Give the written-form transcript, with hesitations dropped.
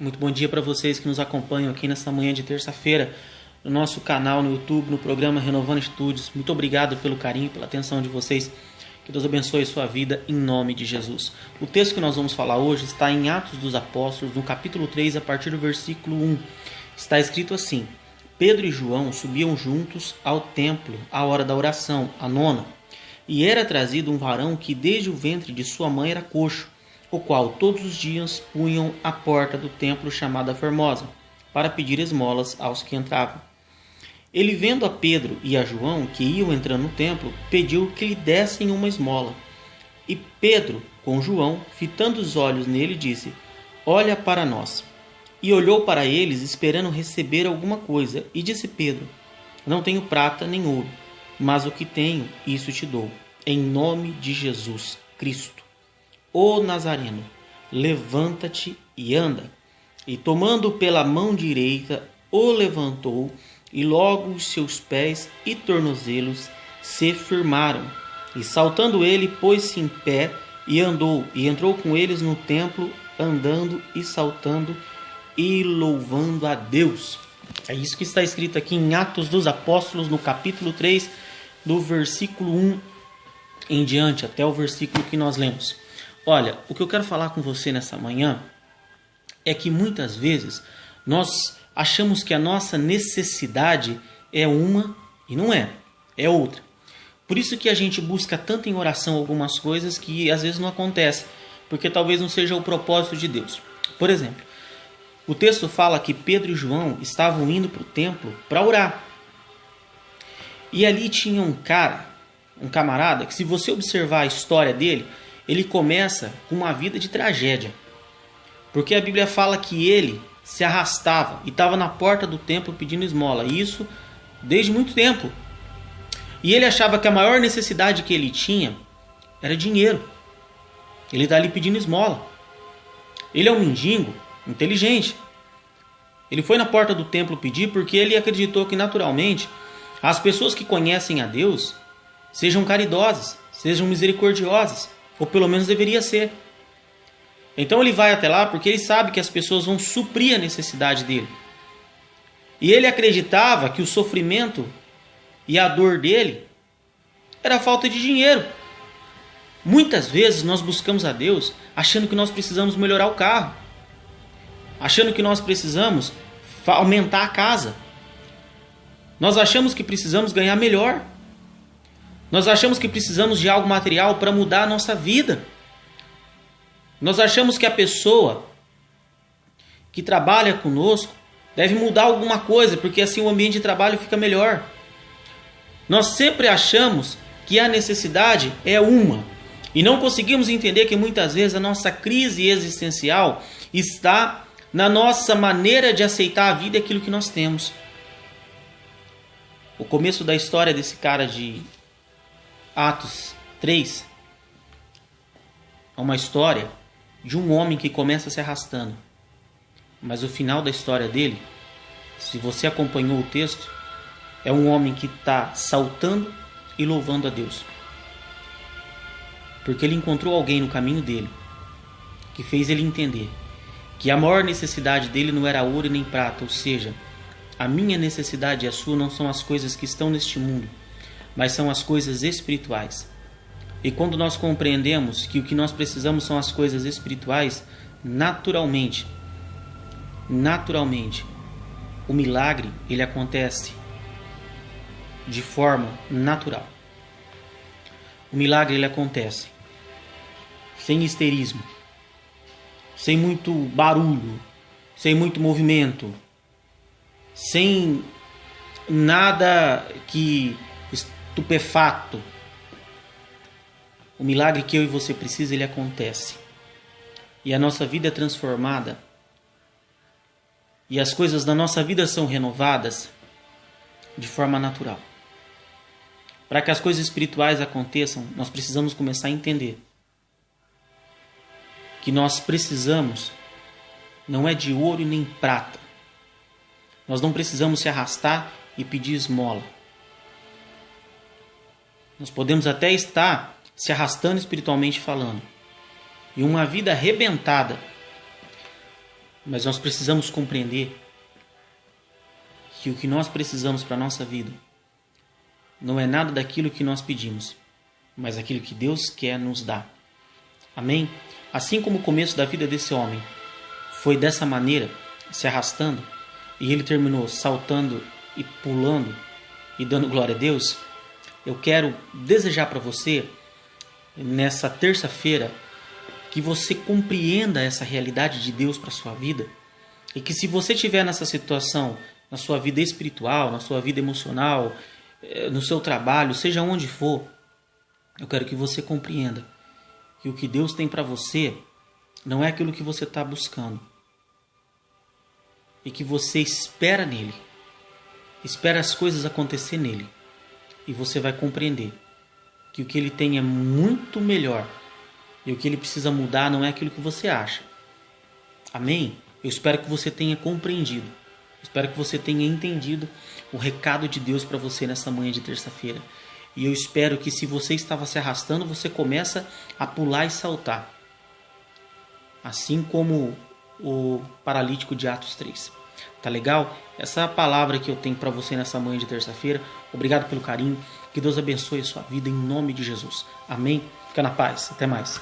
Muito bom dia para vocês que nos acompanham aqui nessa manhã de terça-feira no nosso canal no YouTube, no programa Renovando Estudos. Muito obrigado pelo carinho, pela atenção de vocês. Que Deus abençoe sua vida em nome de Jesus. O texto que nós vamos falar hoje está em Atos dos Apóstolos, no capítulo 3, a partir do versículo 1. Está escrito assim: Pedro e João subiam juntos ao templo à hora da oração, a nona, e era trazido um varão que desde o ventre de sua mãe era coxo, o qual todos os dias punham à porta do templo chamada Formosa, para pedir esmolas aos que entravam. Ele, vendo a Pedro e a João, que iam entrando no templo, pediu que lhe dessem uma esmola. E Pedro, com João, fitando os olhos nele, disse: Olha para nós. E olhou para eles, esperando receber alguma coisa. E disse Pedro: Não tenho prata nem ouro, mas o que tenho, isso te dou. Em nome de Jesus Cristo, o Nazareno, levanta-te e anda. E tomando pela mão direita, o levantou, e logo os seus pés e tornozelos se firmaram. E saltando ele, pôs-se em pé e andou, e entrou com eles no templo, andando e saltando e louvando a Deus. É isso que está escrito aqui em Atos dos Apóstolos, no capítulo 3, do versículo 1 em diante, até o versículo que nós lemos. Olha, o que eu quero falar com você nessa manhã é que muitas vezes nós achamos que a nossa necessidade é uma e não é, é outra. Por isso que a gente busca tanto em oração algumas coisas que às vezes não acontecem, porque talvez não seja o propósito de Deus. Por exemplo, o texto fala que Pedro e João estavam indo para o templo para orar. E ali tinha um camarada, que se você observar a história dele, ele começa com uma vida de tragédia. Porque a Bíblia fala que ele se arrastava e estava na porta do templo pedindo esmola. Isso desde muito tempo. E ele achava que a maior necessidade que ele tinha era dinheiro. Ele está ali pedindo esmola. Ele é um mendigo inteligente. Ele foi na porta do templo pedir porque ele acreditou que naturalmente as pessoas que conhecem a Deus sejam caridosas, sejam misericordiosas, ou pelo menos deveria ser. Então ele vai até lá porque ele sabe que as pessoas vão suprir a necessidade dele. E ele acreditava que o sofrimento e a dor dele era a falta de dinheiro. Muitas vezes nós buscamos a Deus achando que nós precisamos melhorar o carro, achando que nós precisamos aumentar a casa. Nós achamos que precisamos ganhar melhor. Nós achamos que precisamos de algo material para mudar a nossa vida. Nós achamos que a pessoa que trabalha conosco deve mudar alguma coisa, porque assim o ambiente de trabalho fica melhor. Nós sempre achamos que a necessidade é uma, e não conseguimos entender que muitas vezes a nossa crise existencial está na nossa maneira de aceitar a vida e aquilo que nós temos. O começo da história desse cara de Atos 3 é uma história de um homem que começa se arrastando. Mas o final da história dele, se você acompanhou o texto, é um homem que está saltando e louvando a Deus. Porque ele encontrou alguém no caminho dele que fez ele entender que a maior necessidade dele não era ouro e nem prata, ou seja, a minha necessidade e a sua não são as coisas que estão neste mundo, mas são as coisas espirituais. E quando nós compreendemos que o que nós precisamos são as coisas espirituais, naturalmente, o milagre ele acontece de forma natural. O milagre ele acontece sem histerismo, sem muito barulho, sem muito movimento, sem nada que estupefato. O milagre que eu e você precisa, ele acontece. E a nossa vida é transformada. E as coisas da nossa vida são renovadas de forma natural. Para que as coisas espirituais aconteçam, nós precisamos começar a entender que nós precisamos não é de ouro e nem prata. Nós não precisamos se arrastar e pedir esmola. Nós podemos até estar se arrastando espiritualmente falando. E uma vida arrebentada Mas nós precisamos compreender que o que nós precisamos para a nossa vida não é nada daquilo que nós pedimos, mas aquilo que Deus quer nos dar. Amém? Assim como o começo da vida desse homem foi dessa maneira, se arrastando, e ele terminou saltando e pulando e dando glória a Deus, eu quero desejar para você, nessa terça-feira, que você compreenda essa realidade de Deus para a sua vida, e que se você estiver nessa situação, na sua vida espiritual, na sua vida emocional, no seu trabalho, seja onde for, eu quero que você compreenda que o que Deus tem para você não é aquilo que você está buscando, e que você espera nele, espera as coisas acontecer nele, e você vai compreender que o que ele tem é muito melhor, e o que ele precisa mudar não é aquilo que você acha. Amém? Eu espero que você tenha compreendido, espero que você tenha entendido o recado de Deus para você nessa manhã de terça-feira. E eu espero que, se você estava se arrastando, você começa a pular e saltar, assim como o paralítico de Atos 3. Tá legal? Essa é a palavra que eu tenho para você nessa manhã de terça-feira. Obrigado pelo carinho. Que Deus abençoe a sua vida em nome de Jesus. Amém? Fica na paz. Até mais.